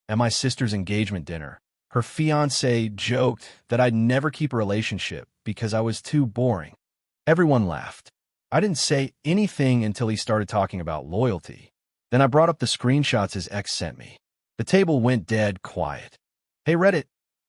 at my sister's engagement dinner. Her fiancé joked that I'd never keep a relationship because I was too boring. Everyone laughed. I didn't say anything until he started talking about loyalty. Then I brought up the screenshots his ex sent me. The table went dead quiet. Hey Reddit,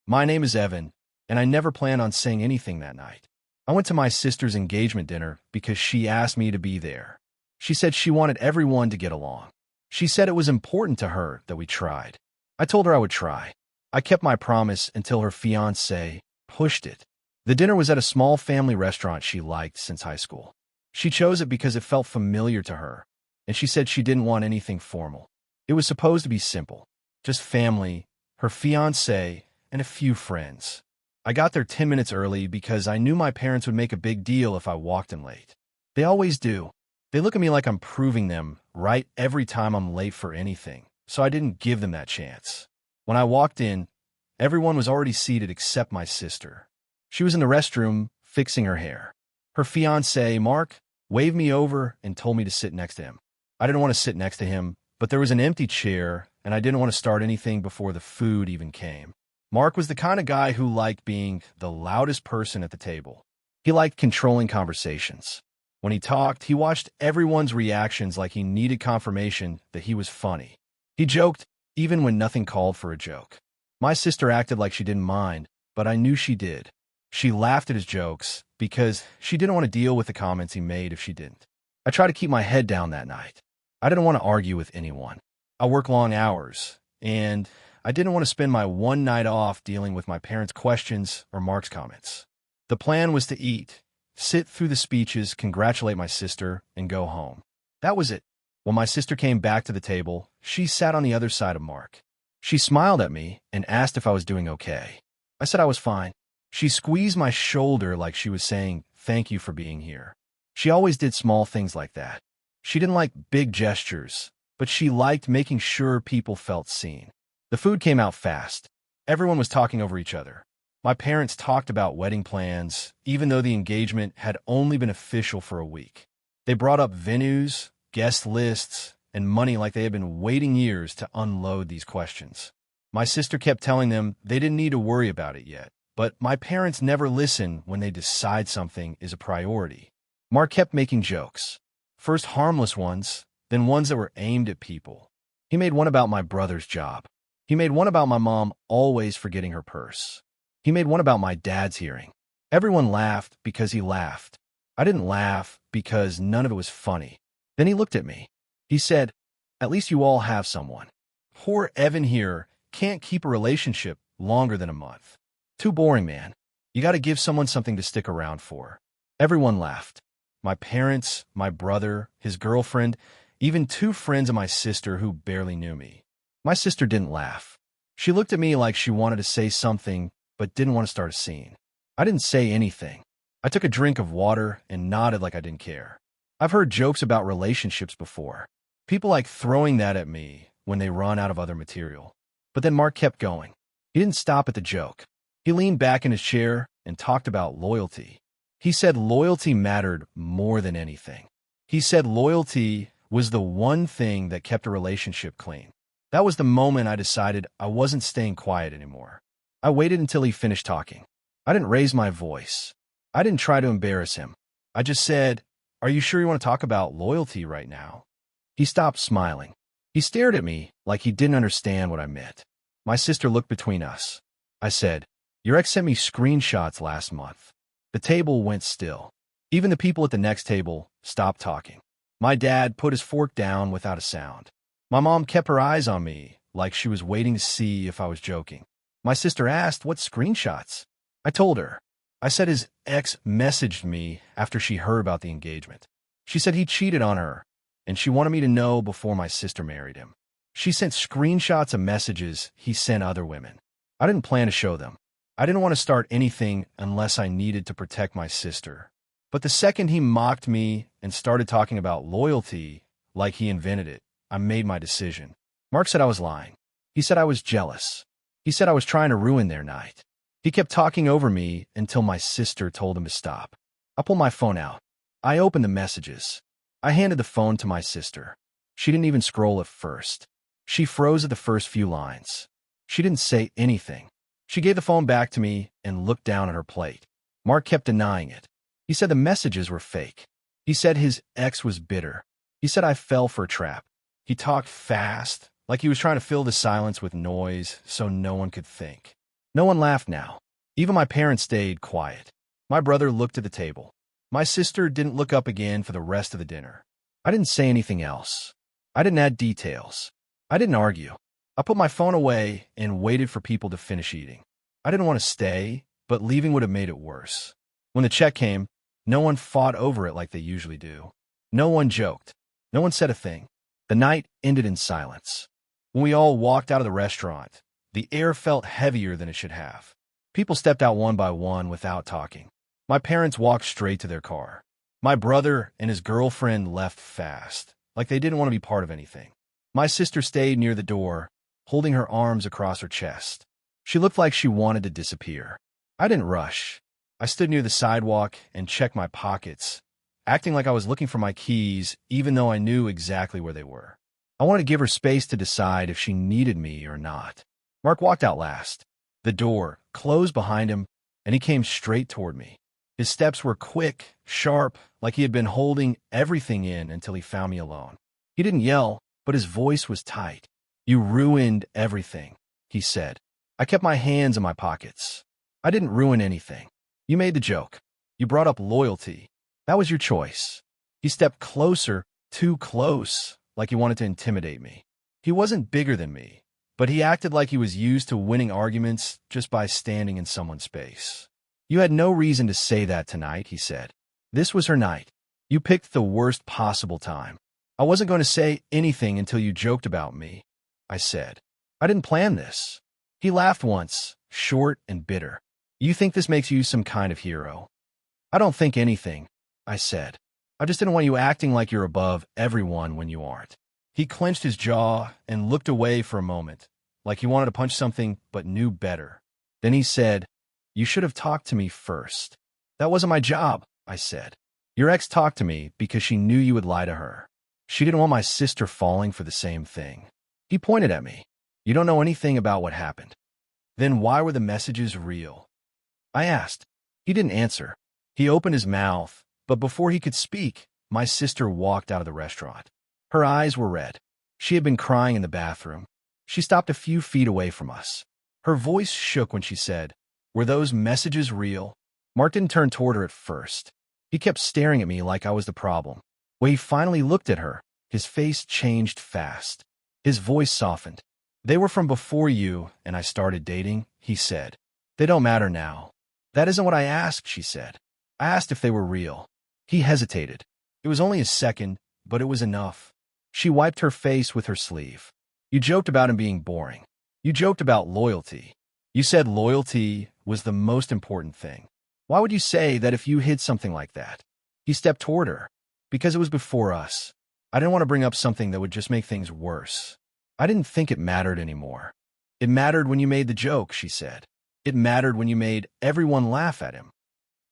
my name is Evan, and I never planned on saying anything that night. I went to my sister's engagement dinner because she asked me to be there. She said she wanted everyone to get along. She said it was important to her that we tried. I told her I would try. I kept my promise until her fiancé pushed it. The dinner was at a small family restaurant she liked since high school. She chose it because it felt familiar to her, and she said she didn't want anything formal. It was supposed to be simple, just family, her fiancé, and a few friends. I got there 10 minutes early because I knew my parents would make a big deal if I walked in late. They always do. They look at me like I'm proving them right every time I'm late for anything, so I didn't give them that chance. When I walked in, everyone was already seated except my sister. She was in the restroom fixing her hair. Her fiancé, Mark, waved me over and told me to sit next to him. I didn't want to sit next to him, but there was an empty chair, and I didn't want to start anything before the food even came. Mark was the kind of guy who liked being the loudest person at the table. He liked controlling conversations. When he talked, he watched everyone's reactions like he needed confirmation that he was funny. He joked even when nothing called for a joke. My sister acted like she didn't mind, but I knew she did. She laughed at his jokes because she didn't want to deal with the comments he made if she didn't. I tried to keep my head down that night. I didn't want to argue with anyone. I work long hours, and I didn't want to spend my one night off dealing with my parents' questions or Mark's comments. The plan was to eat, sit through the speeches, congratulate my sister, and go home. That was it. When my sister came back to the table, she sat on the other side of Mark. She smiled at me and asked if I was doing okay. I said I was fine. She squeezed my shoulder like she was saying, "Thank you for being here." She always did small things like that. She didn't like big gestures, but she liked making sure people felt seen. The food came out fast. Everyone was talking over each other. My parents talked about wedding plans, even though the engagement had only been official for a week. They brought up venues, guest lists, and money like they had been waiting years to unload these questions. My sister kept telling them they didn't need to worry about it yet, but my parents never listen when they decide something is a priority. Mark kept making jokes. First harmless ones, then ones that were aimed at people. He made one about my brother's job. He made one about my mom always forgetting her purse. He made one about my dad's hearing. Everyone laughed because he laughed. I didn't laugh because none of it was funny. Then he looked at me. He said, "At least you all have someone. Poor Evan here can't keep a relationship longer than a month. Too boring, man. You got to give someone something to stick around for." Everyone laughed. My parents, my brother, his girlfriend, even two friends of my sister who barely knew me. My sister didn't laugh. She looked at me like she wanted to say something, but didn't want to start a scene. I didn't say anything. I took a drink of water and nodded like I didn't care. I've heard jokes about relationships before. People like throwing that at me when they run out of other material. But then Mark kept going. He didn't stop at the joke. He leaned back in his chair and talked about loyalty. He said loyalty mattered more than anything. He said loyalty was the one thing that kept a relationship clean. That was the moment I decided I wasn't staying quiet anymore. I waited until he finished talking. I didn't raise my voice. I didn't try to embarrass him. I just said, "Are you sure you want to talk about loyalty right now?" He stopped smiling. He stared at me like he didn't understand what I meant. My sister looked between us. I said, "Your ex sent me screenshots last month." The table went still. Even the people at the next table stopped talking. My dad put his fork down without a sound. My mom kept her eyes on me like she was waiting to see if I was joking. My sister asked, "What screenshots?" I told her. I said his ex messaged me after she heard about the engagement. She said he cheated on her, and she wanted me to know before my sister married him. She sent screenshots of messages he sent other women. I didn't plan to show them. I didn't want to start anything unless I needed to protect my sister. But the second he mocked me and started talking about loyalty like he invented it, I made my decision. Mark said I was lying. He said I was jealous. He said I was trying to ruin their night. He kept talking over me until my sister told him to stop. I pulled my phone out. I opened the messages. I handed the phone to my sister. She didn't even scroll at first. She froze at the first few lines. She didn't say anything. She gave the phone back to me and looked down at her plate. Mark kept denying it. He said the messages were fake. He said his ex was bitter. He said I fell for a trap. He talked fast, like he was trying to fill the silence with noise so no one could think. No one laughed now. Even my parents stayed quiet. My brother looked at the table. My sister didn't look up again for the rest of the dinner. I didn't say anything else. I didn't add details. I didn't argue. I put my phone away and waited for people to finish eating. I didn't want to stay, but leaving would have made it worse. When the check came, no one fought over it like they usually do. No one joked. No one said a thing. The night ended in silence. When we all walked out of the restaurant, the air felt heavier than it should have. People stepped out one by one without talking. My parents walked straight to their car. My brother and his girlfriend left fast, like they didn't want to be part of anything. My sister stayed near the door, holding her arms across her chest. She looked like she wanted to disappear. I didn't rush. I stood near the sidewalk and checked my pockets, acting like I was looking for my keys, even though I knew exactly where they were. I wanted to give her space to decide if she needed me or not. Mark walked out last. The door closed behind him, and he came straight toward me. His steps were quick, sharp, like he had been holding everything in until he found me alone. He didn't yell, but his voice was tight. "You ruined everything," he said. I kept my hands in my pockets. "I didn't ruin anything. You made the joke. You brought up loyalty. That was your choice." He stepped closer, too close, like he wanted to intimidate me. He wasn't bigger than me, but he acted like he was used to winning arguments just by standing in someone's space. "You had no reason to say that tonight," he said. "This was her night. You picked the worst possible time. I wasn't going to say anything until you joked about me," I said. "I didn't plan this." He laughed once, short and bitter. "You think this makes you some kind of hero?" "I don't think anything," I said. "I just didn't want you acting like you're above everyone when you aren't." He clenched his jaw and looked away for a moment, like he wanted to punch something but knew better. Then he said, "You should have talked to me first." "That wasn't my job," I said. "Your ex talked to me because she knew you would lie to her. She didn't want my sister falling for the same thing." He pointed at me. "You don't know anything about what happened." "Then why were the messages real?" I asked. He didn't answer. He opened his mouth, but before he could speak, my sister walked out of the restaurant. Her eyes were red. She had been crying in the bathroom. She stopped a few feet away from us. Her voice shook when she said, "Were those messages real?" Mark didn't turn toward her at first. He kept staring at me like I was the problem. When he finally looked at her, his face changed fast. His voice softened. "They were from before you and I started dating," he said. "They don't matter now." "That isn't what I asked," she said. "I asked if they were real." He hesitated. It was only a second, but it was enough. She wiped her face with her sleeve. "You joked about him being boring. You joked about loyalty. You said loyalty was the most important thing. Why would you say that if you hid something like that?" He stepped toward her. "Because it was before us. I didn't want to bring up something that would just make things worse. I didn't think it mattered anymore." "It mattered when you made the joke," she said. "It mattered when you made everyone laugh at him."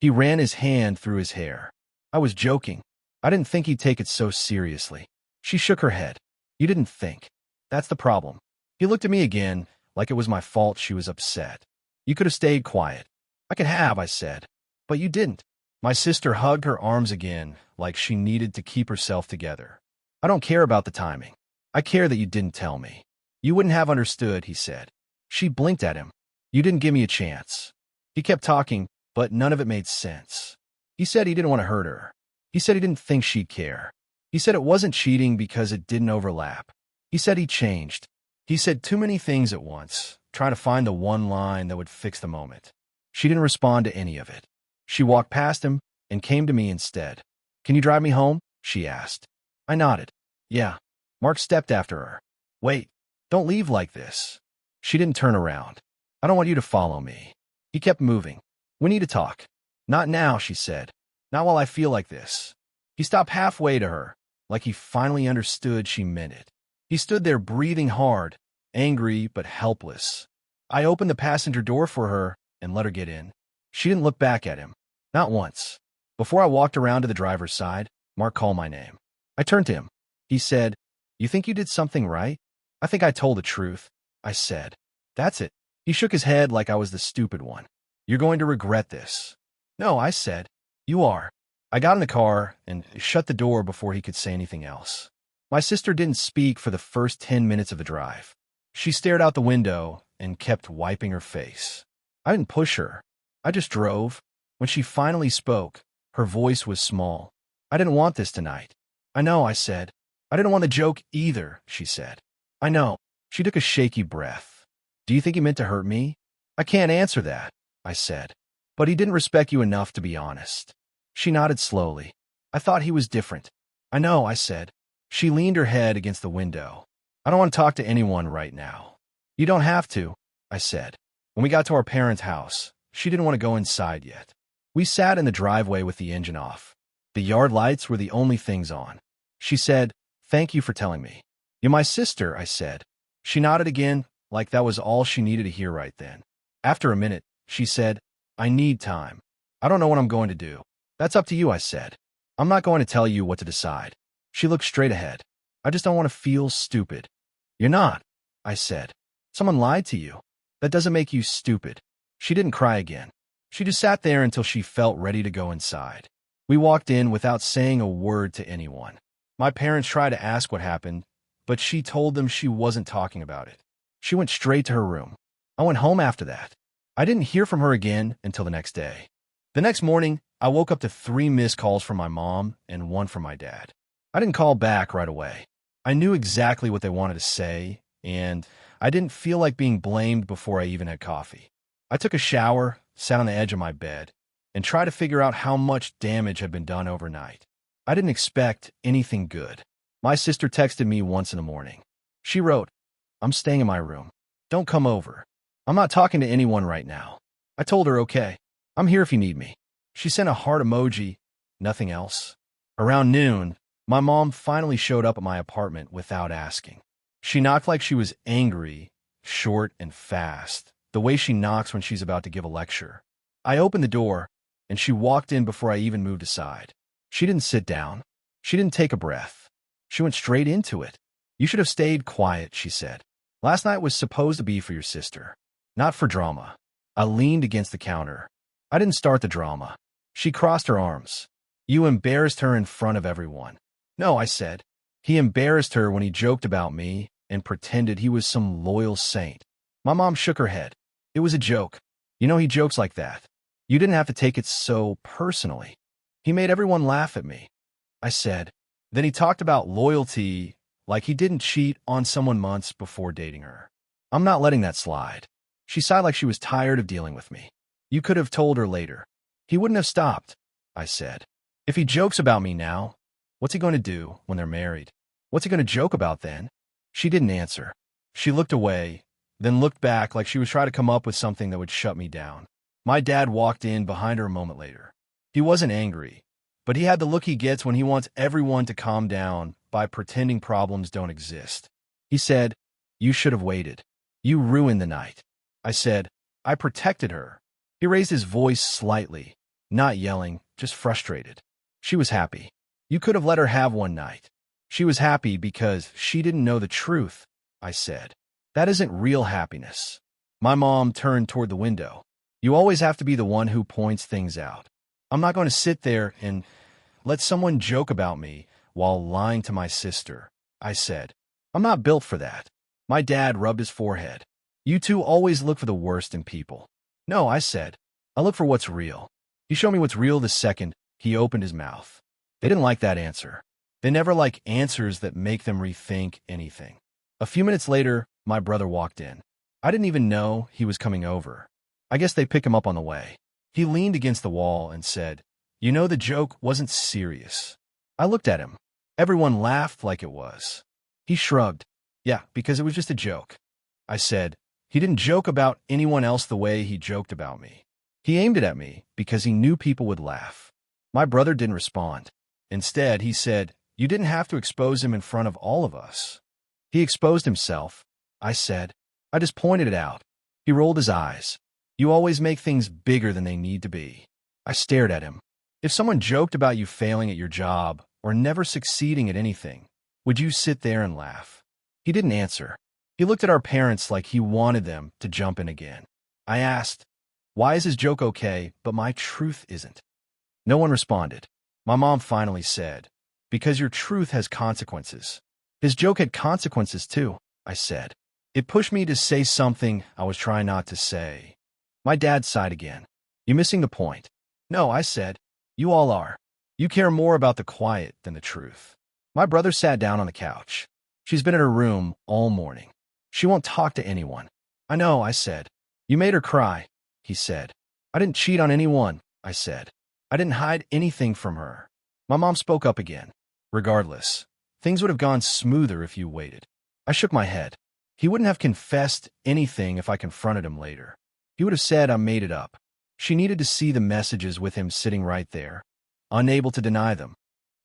He ran his hand through his hair. "I was joking. I didn't think he'd take it so seriously." She shook her head. "You didn't think. That's the problem." He looked at me again, like it was my fault she was upset. "You could have stayed quiet." "I could have," I said. "But you didn't." My sister hugged her arms again, like she needed to keep herself together. "I don't care about the timing. I care that you didn't tell me." "You wouldn't have understood," he said. She blinked at him. "You didn't give me a chance." He kept talking, but none of it made sense. He said he didn't want to hurt her. He said he didn't think she'd care. He said it wasn't cheating because it didn't overlap. He said he changed. He said too many things at once, trying to find the one line that would fix the moment. She didn't respond to any of it. She walked past him and came to me instead. "Can you drive me home?" she asked. I nodded. "Yeah." Mark stepped after her. "Wait, don't leave like this." She didn't turn around. "I don't want you to follow me." He kept moving. "We need to talk." "Not now," she said. "Not while I feel like this." He stopped halfway to her, like he finally understood she meant it. He stood there breathing hard, angry but helpless. I opened the passenger door for her and let her get in. She didn't look back at him. Not once. Before I walked around to the driver's side, Mark called my name. I turned to him. He said, "You think you did something right?" I think I told the truth, I said. That's it. He shook his head like I was the stupid one. You're going to regret this. No, I said. You are. I got in the car and shut the door before he could say anything else. My sister didn't speak for the first 10 minutes of the drive. She stared out the window and kept wiping her face. I didn't push her. I just drove. When she finally spoke, her voice was small. I didn't want this tonight. I know, I said. I didn't want the joke either, she said. I know. She took a shaky breath. Do you think he meant to hurt me? I can't answer that, I said. But he didn't respect you enough to be honest. She nodded slowly. I thought he was different. I know, I said. She leaned her head against the window. I don't want to talk to anyone right now. You don't have to, I said. When we got to our parents' house, she didn't want to go inside yet. We sat in the driveway with the engine off. The yard lights were the only things on. She said, "Thank you for telling me." "You're my sister," I said. She nodded again, like that was all she needed to hear right then. After a minute, she said, "I need time. I don't know what I'm going to do." "That's up to you," I said. "I'm not going to tell you what to decide." She looked straight ahead. "I just don't want to feel stupid." "You're not," I said. "Someone lied to you. That doesn't make you stupid." She didn't cry again. She just sat there until she felt ready to go inside. We walked in without saying a word to anyone. My parents tried to ask what happened, but she told them she wasn't talking about it. She went straight to her room. I went home after that. I didn't hear from her again until the next day. The next morning, I woke up to 3 missed calls from my mom and 1 from my dad. I didn't call back right away. I knew exactly what they wanted to say, and I didn't feel like being blamed before I even had coffee. I took a shower, sat on the edge of my bed, and tried to figure out how much damage had been done overnight. I didn't expect anything good. My sister texted me once in the morning. She wrote, "I'm staying in my room. Don't come over. I'm not talking to anyone right now." I told her, "Okay, I'm here if you need me." She sent a heart emoji, nothing else. Around noon, my mom finally showed up at my apartment without asking. She knocked like she was angry, short and fast, the way she knocks when she's about to give a lecture. I opened the door, and she walked in before I even moved aside. She didn't sit down. She didn't take a breath. She went straight into it. "You should have stayed quiet," she said. "Last night was supposed to be for your sister, not for drama." I leaned against the counter. "I didn't start the drama." She crossed her arms. "You embarrassed her in front of everyone." "No," I said. "He embarrassed her when he joked about me and pretended he was some loyal saint." My mom shook her head. "It was a joke. You know he jokes like that. You didn't have to take it so personally. He made everyone laugh at me." I said. Then he talked about loyalty like he didn't cheat on someone months before dating her. "I'm not letting that slide." She sighed like she was tired of dealing with me. "You could have told her later." "He wouldn't have stopped," I said. "If he jokes about me now, what's he going to do when they're married? What's he going to joke about then?" She didn't answer. She looked away, then looked back like she was trying to come up with something that would shut me down. My dad walked in behind her a moment later. He wasn't angry, but he had the look he gets when he wants everyone to calm down by pretending problems don't exist. He said, "You should have waited. You ruined the night." I said, "I protected her." He raised his voice slightly, not yelling, just frustrated. "She was happy. You could have let her have one night." "She was happy because she didn't know the truth," I said. "That isn't real happiness." My mom turned toward the window. "You always have to be the one who points things out. I'm not going to sit there and let someone joke about me while lying to my sister," I said. "I'm not built for that." My dad rubbed his forehead. "You two always look for the worst in people." "No," I said. "I look for what's real." He showed me what's real the second he opened his mouth. They didn't like that answer. They never like answers that make them rethink anything. A few minutes later, my brother walked in. I didn't even know he was coming over. I guess they picked him up on the way. He leaned against the wall and said, "You know the joke wasn't serious." I looked at him. Everyone laughed like it was. He shrugged. "Yeah, because it was just a joke." I said, "He didn't joke about anyone else the way he joked about me. He aimed it at me because he knew people would laugh." My brother didn't respond. Instead, he said, "You didn't have to expose him in front of all of us." "He exposed himself," I said. "I just pointed it out." He rolled his eyes. "You always make things bigger than they need to be." I stared at him. If someone joked about you failing at your job or never succeeding at anything, would you sit there and laugh? He didn't answer. He looked at our parents like he wanted them to jump in again. I asked, "Why is his joke okay, but my truth isn't?" No one responded. My mom finally said, "Because your truth has consequences." His joke had consequences too, I said. It pushed me to say something I was trying not to say. My dad sighed again. "You're missing the point." "No," I said. "You all are. You care more about the quiet than the truth." My brother sat down on the couch. "She's been in her room all morning. She won't talk to anyone." "I know," I said. "You made her cry," he said. "I didn't cheat on anyone," I said. "I didn't hide anything from her." My mom spoke up again. "Regardless, things would have gone smoother if you waited." I shook my head. He wouldn't have confessed anything if I confronted him later. He would have said I made it up. She needed to see the messages with him sitting right there, unable to deny them.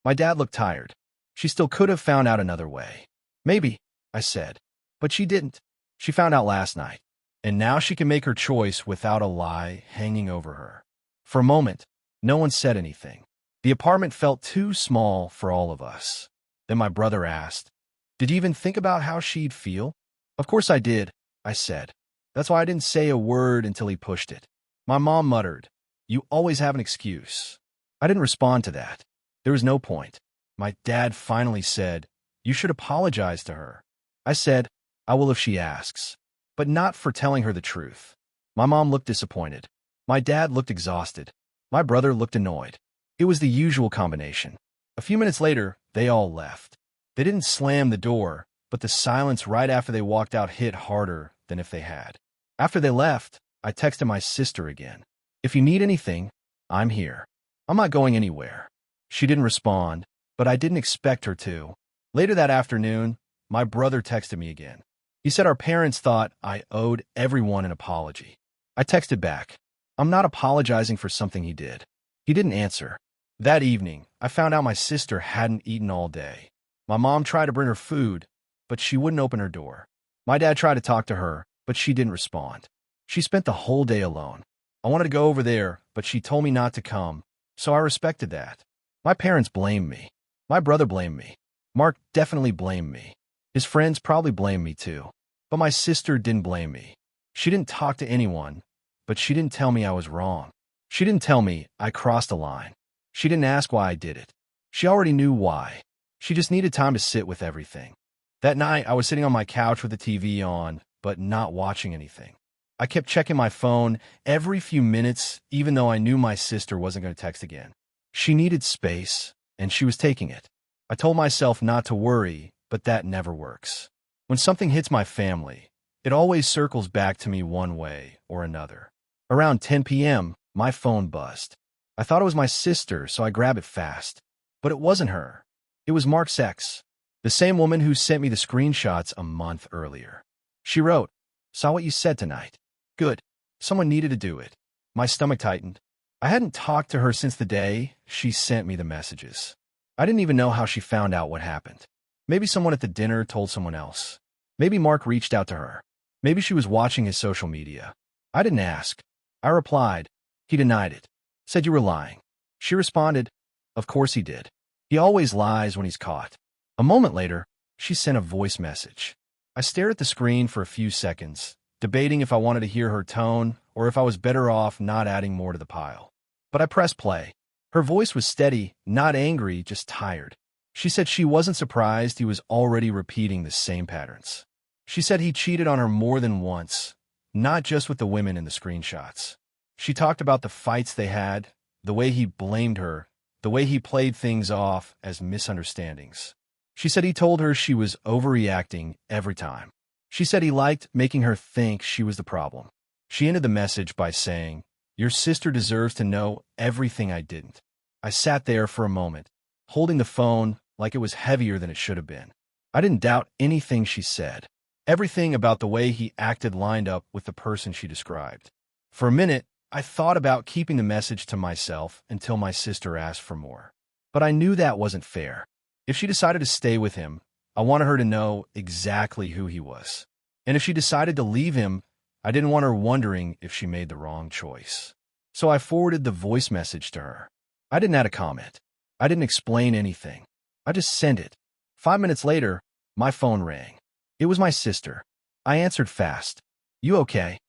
My dad looked tired. "She still could have found out another way." "Maybe," I said. "But she didn't. She found out last night. And now she can make her choice without a lie hanging over her." For a moment, no one said anything. The apartment felt too small for all of us. Then my brother asked, "Did you even think about how she'd feel?" "Of course I did," I said. "That's why I didn't say a word until he pushed it." My mom muttered, "You always have an excuse." I didn't respond to that. There was no point. My dad finally said, "You should apologize to her." I said, "I will if she asks, but not for telling her the truth." My mom looked disappointed. My dad looked exhausted. My brother looked annoyed. It was the usual combination. A few minutes later, they all left. They didn't slam the door, but the silence right after they walked out hit harder than if they had. After they left, I texted my sister again. "If you need anything, I'm here. I'm not going anywhere." She didn't respond, but I didn't expect her to. Later that afternoon, my brother texted me again. He said our parents thought I owed everyone an apology. I texted back, "I'm not apologizing for something he did." He didn't answer. That evening, I found out my sister hadn't eaten all day. My mom tried to bring her food, but she wouldn't open her door. My dad tried to talk to her, but she didn't respond. She spent the whole day alone. I wanted to go over there, but she told me not to come, so I respected that. My parents blamed me. My brother blamed me. Mark definitely blamed me. His friends probably blamed me too. But my sister didn't blame me. She didn't talk to anyone, but she didn't tell me I was wrong. She didn't tell me I crossed a line. She didn't ask why I did it. She already knew why. She just needed time to sit with everything. That night, I was sitting on my couch with the TV on, but not watching anything. I kept checking my phone every few minutes, even though I knew my sister wasn't going to text again. She needed space, and she was taking it. I told myself not to worry, but that never works. When something hits my family, it always circles back to me one way or another. Around 10 p.m., my phone buzzed. I thought it was my sister, so I grabbed it fast. But it wasn't her. It was Mark's ex, the same woman who sent me the screenshots a month earlier. She wrote, "Saw what you said tonight. Good. Someone needed to do it." My stomach tightened. I hadn't talked to her since the day she sent me the messages. I didn't even know how she found out what happened. Maybe someone at the dinner told someone else. Maybe Mark reached out to her. Maybe she was watching his social media. I didn't ask. I replied. He denied it. Said you were lying. She responded, "Of course he did. He always lies when he's caught." A moment later, she sent a voice message. I stared at the screen for a few seconds, debating if I wanted to hear her tone or if I was better off not adding more to the pile. But I pressed play. Her voice was steady, not angry, just tired. She said she wasn't surprised he was already repeating the same patterns. She said he cheated on her more than once, not just with the women in the screenshots. She talked about the fights they had, the way he blamed her, the way he played things off as misunderstandings. She said he told her she was overreacting every time. She said he liked making her think she was the problem. She ended the message by saying, "Your sister deserves to know everything I didn't." I sat there for a moment, holding the phone like it was heavier than it should have been. I didn't doubt anything she said. Everything about the way he acted lined up with the person she described. For a minute, I thought about keeping the message to myself until my sister asked for more. But I knew that wasn't fair. If she decided to stay with him, I wanted her to know exactly who he was. And if she decided to leave him, I didn't want her wondering if she made the wrong choice. So I forwarded the voice message to her. I didn't add a comment. I didn't explain anything. I just sent it. 5 minutes later, my phone rang. It was my sister. I answered fast. You okay?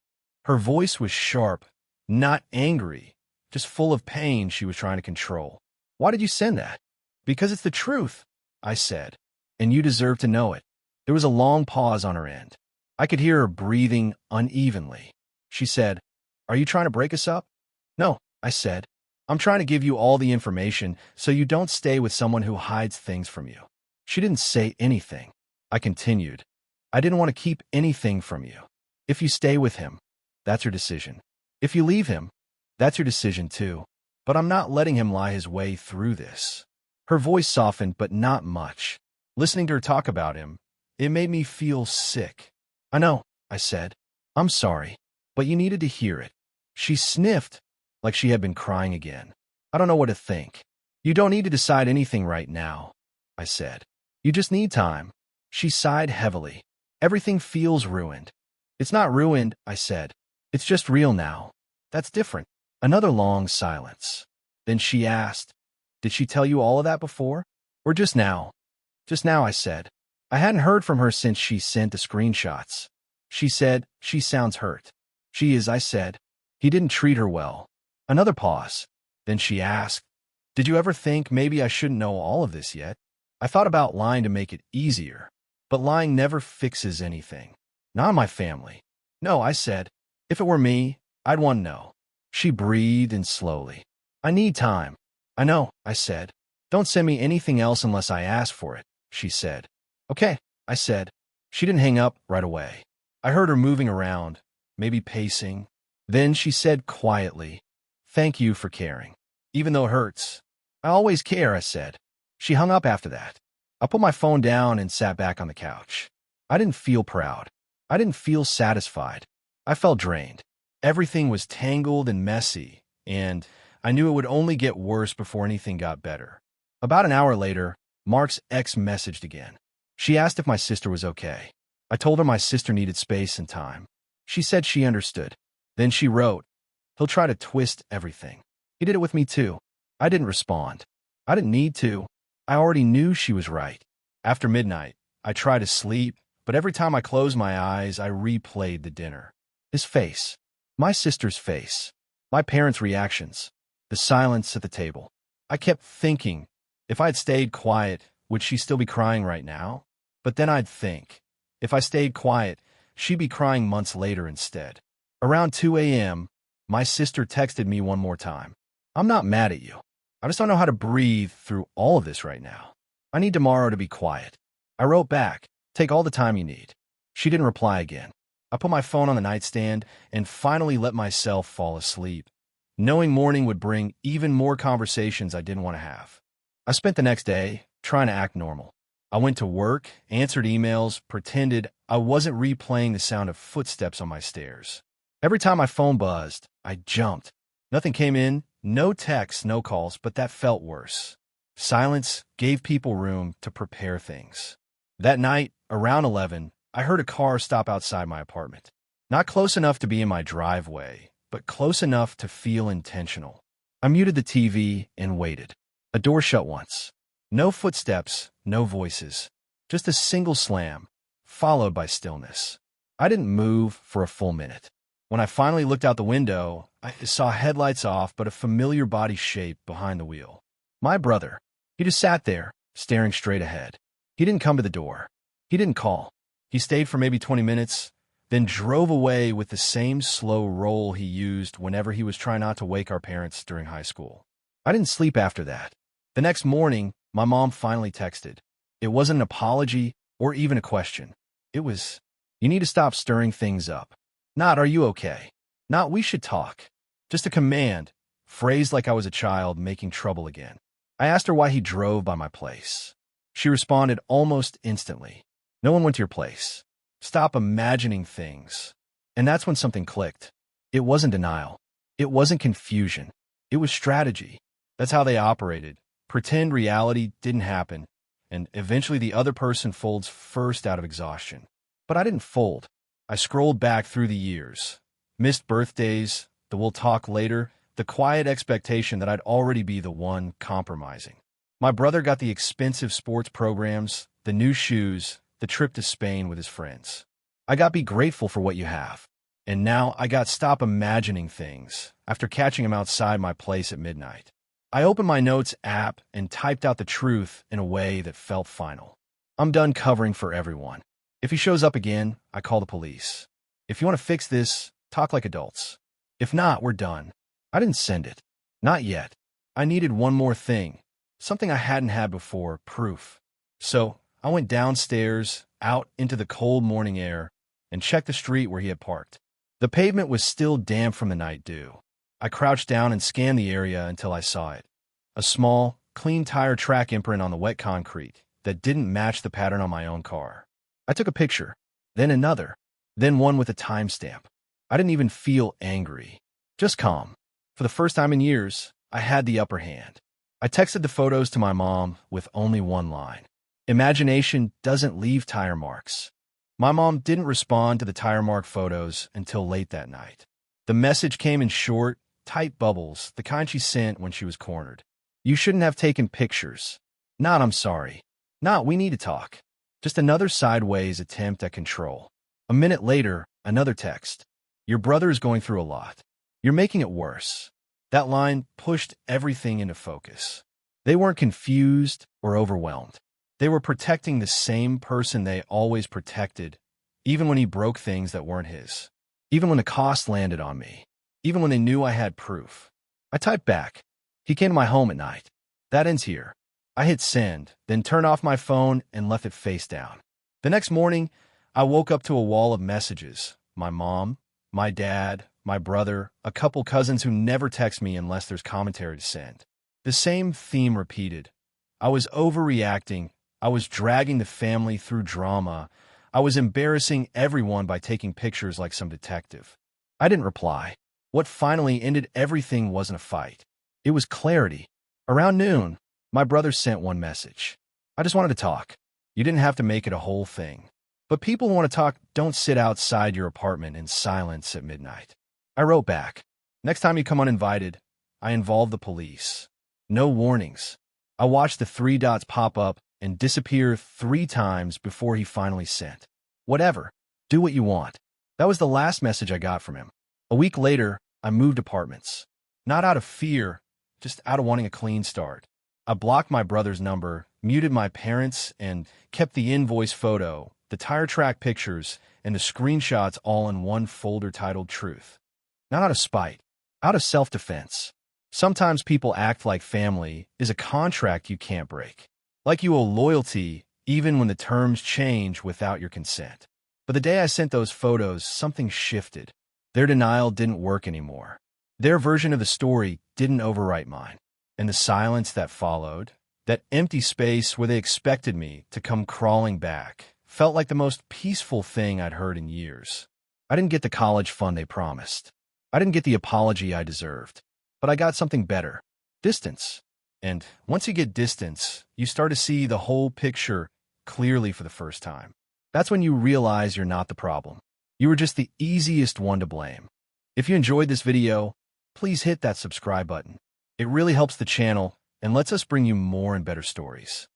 Her voice was sharp, not angry, just full of pain she was trying to control. Why did you send that? Because it's the truth, I said, and you deserve to know it. There was a long pause on her end. I could hear her breathing unevenly. She said, Are you trying to break us up? No, I said. I'm trying to give you all the information so you don't stay with someone who hides things from you. She didn't say anything. I continued. I didn't want to keep anything from you. If you stay with him, that's your decision. If you leave him, that's your decision too. But I'm not letting him lie his way through this. Her voice softened, but not much. Listening to her talk about him, it made me feel sick. I know, I said. I'm sorry, but you needed to hear it. She sniffed, like she had been crying again. I don't know what to think. You don't need to decide anything right now, I said. You just need time. She sighed heavily. Everything feels ruined. It's not ruined, I said. It's just real now. That's different. Another long silence. Then she asked, Did she tell you all of that before? Or just now? Just now, I said. I hadn't heard from her since she sent the screenshots. She said, She sounds hurt. She is, I said. He didn't treat her well. Another pause. Then she asked, Did you ever think maybe I shouldn't know all of this yet? I thought about lying to make it easier, but lying never fixes anything. Not my family. No, I said. If it were me, I'd want to know. She breathed in slowly. I need time. I know, I said. Don't send me anything else unless I ask for it, she said. Okay, I said. She didn't hang up right away. I heard her moving around, maybe pacing. Then she said quietly, Thank you for caring. Even though it hurts. I always care, I said. She hung up after that. I put my phone down and sat back on the couch. I didn't feel proud. I didn't feel satisfied. I felt drained. Everything was tangled and messy, and I knew it would only get worse before anything got better. About an hour later, Mark's ex messaged again. She asked if my sister was okay. I told her my sister needed space and time. She said she understood. Then she wrote, He'll try to twist everything. He did it with me too. I didn't respond. I didn't need to. I already knew she was right. After midnight, I tried to sleep, but every time I closed my eyes, I replayed the dinner. His face. My sister's face. My parents' reactions. The silence at the table. I kept thinking, if I had stayed quiet, would she still be crying right now? But then I'd think, if I stayed quiet, she'd be crying months later instead. Around 2 a.m., my sister texted me one more time. I'm not mad at you. I just don't know how to breathe through all of this right now. I need tomorrow to be quiet. I wrote back, Take all the time you need. She didn't reply again. I put my phone on the nightstand and finally let myself fall asleep, knowing morning would bring even more conversations I didn't want to have. I spent the next day trying to act normal. I went to work, answered emails, pretended I wasn't replaying the sound of footsteps on my stairs. Every time my phone buzzed, I jumped. Nothing came in, no texts, no calls, but that felt worse. Silence gave people room to prepare things. That night, around 11, I heard a car stop outside my apartment. Not close enough to be in my driveway, but close enough to feel intentional. I muted the TV and waited. A door shut once. No footsteps, no voices. Just a single slam, followed by stillness. I didn't move for a full minute. When I finally looked out the window, I saw headlights off but a familiar body shape behind the wheel. My brother. He just sat there, staring straight ahead. He didn't come to the door. He didn't call. He stayed for maybe 20 minutes, then drove away with the same slow roll he used whenever he was trying not to wake our parents during high school. I didn't sleep after that. The next morning, my mom finally texted. It wasn't an apology or even a question. It was, You need to stop stirring things up. Not, Are you okay? Not, We should talk. Just a command, phrased like I was a child making trouble again. I asked her why he drove by my place. She responded almost instantly. No one went to your place. Stop imagining things. And that's when something clicked. It wasn't denial. It wasn't confusion. It was strategy. That's how they operated. Pretend reality didn't happen, and eventually the other person folds first out of exhaustion. But I didn't fold. I scrolled back through the years. Missed birthdays, the we'll talk later, the quiet expectation that I'd already be the one compromising. My brother got the expensive sports programs, the new shoes, the trip to Spain with his friends. I got be grateful for what you have. And now I got stop imagining things after catching him outside my place at midnight. I opened my notes app and typed out the truth in a way that felt final. I'm done covering for everyone. If he shows up again, I call the police. If you want to fix this, talk like adults. If not, we're done. I didn't send it. Not yet. I needed one more thing. Something I hadn't had before, proof. So I went downstairs, out into the cold morning air, and checked the street where he had parked. The pavement was still damp from the night dew. I crouched down and scanned the area until I saw it. A small, clean tire track imprint on the wet concrete that didn't match the pattern on my own car. I took a picture, then another, then one with a timestamp. I didn't even feel angry, just calm. For the first time in years, I had the upper hand. I texted the photos to my mom with only one line. Imagination doesn't leave tire marks. My mom didn't respond to the tire mark photos until late that night. The message came in short, tight bubbles, the kind she sent when she was cornered. You shouldn't have taken pictures. Not I'm sorry. Not we need to talk. Just another sideways attempt at control. A minute later, another text. Your brother is going through a lot. You're making it worse. That line pushed everything into focus. They weren't confused or overwhelmed. They were protecting the same person they always protected, even when he broke things that weren't his. Even when the cost landed on me. Even when they knew I had proof. I typed back. He came to my home at night. That ends here. I hit send, then turned off my phone and left it face down. The next morning, I woke up to a wall of messages. My mom, my dad, my brother, a couple cousins who never text me unless there's commentary to send. The same theme repeated. I was overreacting. I was dragging the family through drama. I was embarrassing everyone by taking pictures like some detective. I didn't reply. What finally ended everything wasn't a fight. It was clarity. Around noon, my brother sent one message. I just wanted to talk. You didn't have to make it a whole thing. But people who want to talk don't sit outside your apartment in silence at midnight. I wrote back. Next time you come uninvited, I involve the police. No warnings. I watched the 3 dots pop up and disappear 3 times before he finally sent. Whatever. Do what you want. That was the last message I got from him. A week later, I moved apartments. Not out of fear, just out of wanting a clean start. I blocked my brother's number, muted my parents, and kept the invoice photo, the tire track pictures, and the screenshots all in one folder titled Truth. Not out of spite, out of self-defense. Sometimes people act like family is a contract you can't break. Like you owe loyalty even when the terms change without your consent. But the day I sent those photos, something shifted. Their denial didn't work anymore. Their version of the story didn't overwrite mine. And the silence that followed, that empty space where they expected me to come crawling back, felt like the most peaceful thing I'd heard in years. I didn't get the college fund they promised. I didn't get the apology I deserved. But I got something better. Distance. And once you get distance, you start to see the whole picture clearly for the first time. That's when you realize you're not the problem. You were just the easiest one to blame. If you enjoyed this video, please hit that subscribe button. It really helps the channel and lets us bring you more and better stories.